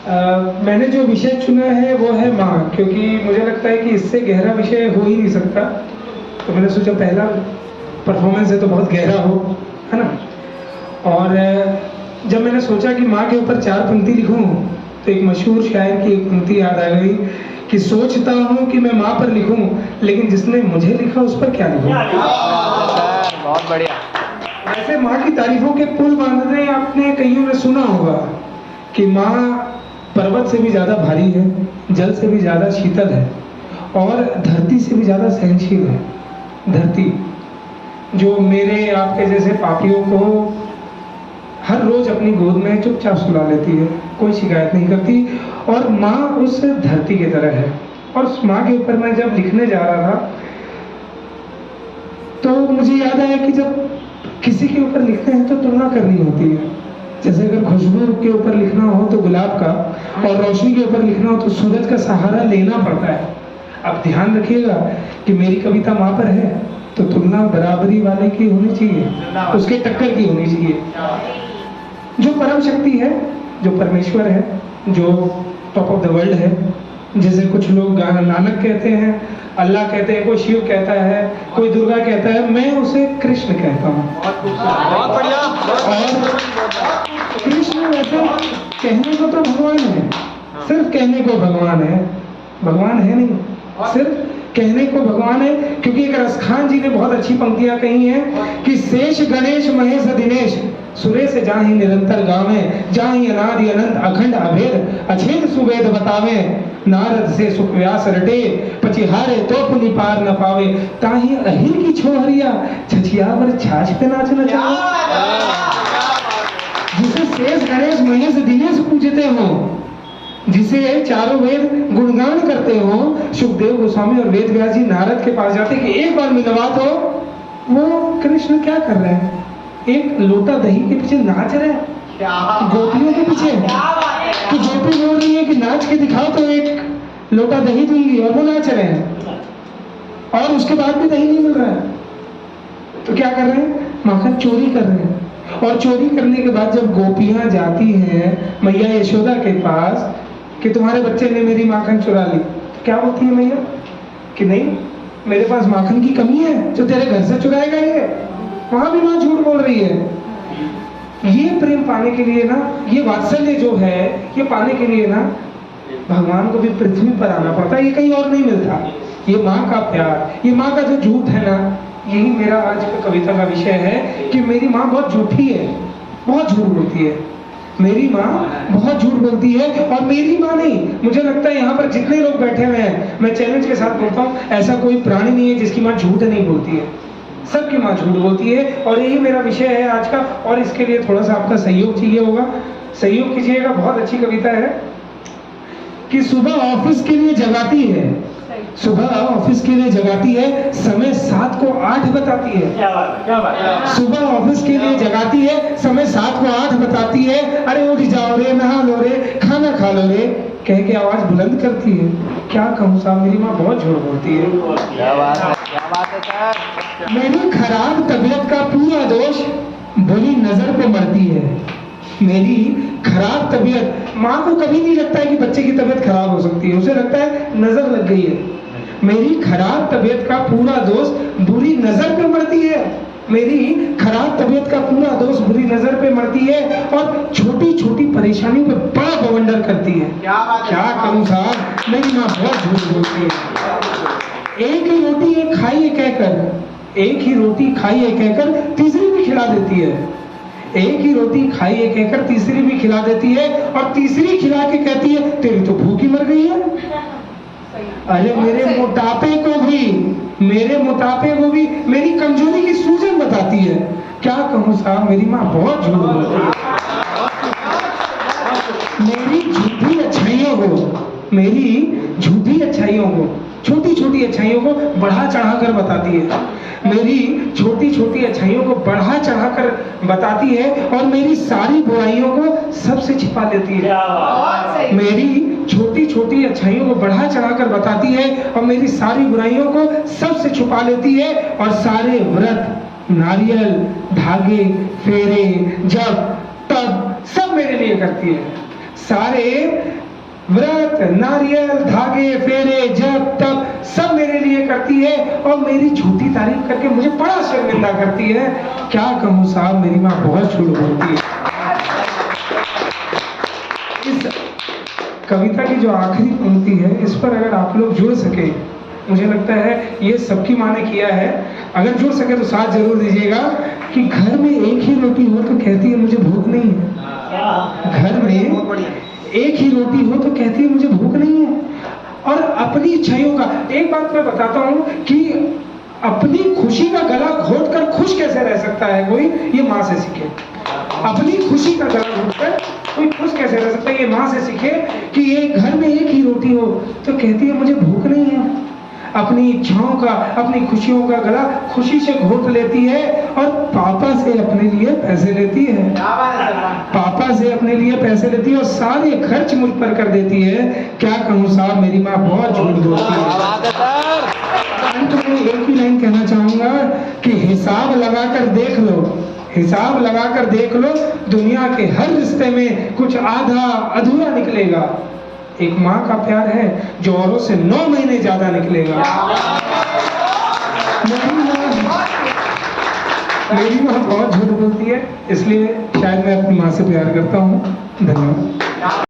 मैंने जो विषय चुना है वो है माँ, क्योंकि मुझे लगता है कि इससे गहरा विषय हो ही नहीं सकता। तो मैंने सोचा पहला परफॉर्मेंस है तो बहुत गहरा हो, है ना। और जब मैंने सोचा कि माँ के ऊपर 4 पंक्ति लिखूं तो एक मशहूर शायर की एक पंक्ति याद आ गई कि सोचता हूँ कि मैं माँ पर लिखूं, लेकिन जिसने मुझे लिखा उस पर क्या लिखूं। बहुत बढ़िया। वैसे माँ की तारीफों के पुल बांधने आपने कईयों ने सुना होगा कि माँ पर्वत से भी ज़्यादा भारी है, जल से भी ज़्यादा शीतल है और धरती से भी ज़्यादा सहनशील है। धरती जो मेरे आपके जैसे पापियों को हर रोज अपनी गोद में चुपचाप सुला लेती है, कोई शिकायत नहीं करती, और माँ उस धरती की तरह है। और उस माँ के ऊपर मैं जब लिखने जा रहा था तो मुझे याद आया कि जब किसी के ऊपर लिखते हैं तो तुलना करनी होती है। जैसे अगर खुशबू के ऊपर लिखना हो तो गुलाब का, और रोशनी के ऊपर लिखना हो तो सूरज का सहारा लेना पड़ता है। अब ध्यान रखिएगा कि मेरी कविता माँ पर है तो तुलना बराबरी वाले की होनी चाहिए, उसके टक्कर की होनी चाहिए। जो परम शक्ति है, जो परमेश्वर है, जो टॉप ऑफ द वर्ल्ड है, जैसे कुछ लोग नानक कहते हैं, अल्लाह कहते हैं, कोई शिव कहता है, कोई दुर्गा कहता है, मैं उसे कृष्ण कहता हूँ। बहुत बढ़िया। और कृष्ण वैसे कहने को तो भगवान है, सिर्फ कहने को भगवान है, भगवान है नहीं, सिर्फ कहने को भगवान है। क्योंकि एक रसखान जी ने बहुत अच्छी पंक्तियां कही हैं कि शेष गणेश महेश दिनेश सुरेश जाहि निरंतर गावे, जाहि अनादि अनंत अखंड अभेद अछेद सुवेद बतावे, नारद से सुख व्यास रटे पचिहारे तो पुनि पार न पावे, ताहि अहिर की छोहरिया छछियावर छाछ पे नाच न जावे। जिसे शेष गणेश महेश दिनेश पूजते हो, जिसे चारों वेद गुणगान करते हो, सुखदेव गोस्वामी और वेद व्यास जी नारद के पास जाते कि एक बार मिलवा दो, वो कृष्ण क्या कर रहे हैं? एक लोटा दही के पीछे नाच रहे हैं, गोपियों के पीछे। तो गोपी बोल रही है कि नाच के दिखाओ तो एक लोटा दही दूंगी, और वो नाच रहे हैं, और उसके बाद भी दही नहीं मिल रहा है। तो क्या कर रहे हैं? माखन चोरी कर रहे हैं। और चोरी करने के बाद जब गोपियां जाती हैं मैया यशोदा के पास कि तुम्हारे बच्चे ने मेरी माखन चुरा ली, तो क्या बोलती है मैया कि नहीं, मेरे पास माखन की कमी है जो तेरे घर से चुराएगा ये। वहां भी माँ झूठ बोल रही है। ये प्रेम पाने के लिए ना, ये वात्सल्य जो है, ये पाने के लिए ना भगवान को भी पृथ्वी पर आना पड़ता है, ये कहीं और नहीं मिलता। ये माँ का प्यार, ये माँ का जो झूठ है ना, यही मेरा आज का कविता का विषय है कि मेरी माँ बहुत झूठी है, बहुत झूठ बोलती है। मेरी माँ बहुत झूठ बोलती है, और मेरी माँ नहीं, मुझे लगता है यहाँ पर जितने लोग बैठे हुए हैं, मैं चैलेंज के साथ बोलता हूँ, ऐसा कोई प्राणी नहीं है जिसकी माँ झूठ नहीं बोलती है। सबकी माँ झूठ बोलती है, और यही मेरा विषय है आज का। और इसके लिए थोड़ा सा आपका सहयोग चाहिए होगा, सहयोग कीजिएगा। बहुत अच्छी कविता है कि सुबह ऑफिस के लिए जगाती है, सुबह ऑफिस के लिए जगाती है, समय 7 को 8 बताती है। क्या बात। सुबह ऑफिस के लिए जगाती है, समय 7 को 8 बताती है। अरे उठ जाओ रे, नहा लो रे, खाना खा लो रे, कह के आवाज बुलंद करती है। क्या कहूँ साहब, मेरी माँ बहुत झूठ बोलती है। क्या बात है, क्या बात है सर। मेरी खराब तबीयत का पूरा दोष बुरी नजर पे मरती है। मेरी खराब तबीयत, माँ को कभी नहीं लगता है कि बच्चे की तबीयत खराब हो सकती है, उसे लगता है नजर लग गई है। मेरी खराब तबीयत का पूरा दोष बुरी नजर पे मरती है। मेरी खराब तबीयत का पूरा दोष बुरी नजर पे मरती है, और छोटी छोटी परेशानियों पे बड़ा बवंडर करती है। क्या करूं साहब, मेरी माँ बहुत झूठ बोलती है। एक ही रोटी एक खाई एक कहकर, एक ही रोटी खाई एक कहकर तीसरी भी खिला देती है। एक ही रोटी खाई एक कहकर तीसरी भी खिला देती है, और तीसरी खिला के कहती है तेरी तो भूख ही मर गई है। अरे मेरे मोटापे को भी, मेरे मोटापे को भी मेरी कमजोरी की सूजन बताती है। क्या कहूँ साहब, मेरी माँ बहुत झूठ बोलती है। मेरी झूठी अच्छाइयों को, मेरी झूठी अच्छाइयों को, छोटी छोटी अच्छाइयों को बढ़ा चढ़ा कर बताती है। मेरी छोटी छोटी अच्छाइयों को बढ़ा चढ़ा कर बताती है, और मेरी सारी बुराइयों को सबसे छिपा लेती है। मेरी छोटी छोटी अच्छाइयों को बढ़ा चढ़ा कर बताती है, और मेरी सारी बुराइयों को सबसे छुपा लेती है, और सारे व्रत, नारियल, धागे, फेरे, जप, तप सब मेरे लिए करती है। सारे व्रत, नारियल, धागे, फेरे, जप, तप सब मेरे लिए करती है और मेरी झूठी तारीफ करके मुझे बड़ा शर्मिंदा करती है। क्या कहूँ साहब, मेरी माँ बहुत झूठ बोलती है। इस कविता की जो आखिरी पंक्ति है, इस पर अगर आप लोग जुड़ सके, मुझे लगता है ये सबकी माँ ने किया है, अगर जुड़ सके तो साथ जरूर दीजिएगा कि घर में एक ही रोटी हो तो कहती है मुझे भूख नहीं है। घर में एक ही रोटी हो तो कहती है मुझे भूख नहीं है। और अपनी इच्छाइयों का एक बात मैं बताता हूँ कि अपनी खुशी का गला घोट कर खुश कैसे रह सकता है कोई, ये माँ से सीखे। अपनी खुशी का गला घोटकर कोई खुश कैसे रह सकता है, ये माँ से सीखे कि ये घर में एक ही रोटी हो तो कहती है मुझे भूख नहीं है। अपनी इच्छाओं का, अपनी खुशियों का गला खुशी से घोट लेती है और पापा से अपने लिए पैसे लेती है। पापा से अपने लिए पैसे लेती है और सारे खर्च मुझ पर कर देती है। क्या कहूँ साहब, मेरी माँ बहुत झूठ बोलती क्या है। बात है सर। अंत में एक ही लाइन कहना चाहूंगा कि हिसाब लगाकर देख लो, हिसाब लगाकर देख लो, दुनिया के हर रिश्ते में कुछ आधा अधूरा निकलेगा। एक माँ का प्यार है जो औरों से 9 महीने ज्यादा निकलेगा। मेरी माँ बहुत झूठ बोलती है, इसलिए शायद मैं अपनी माँ से प्यार करता हूँ। धन्यवाद।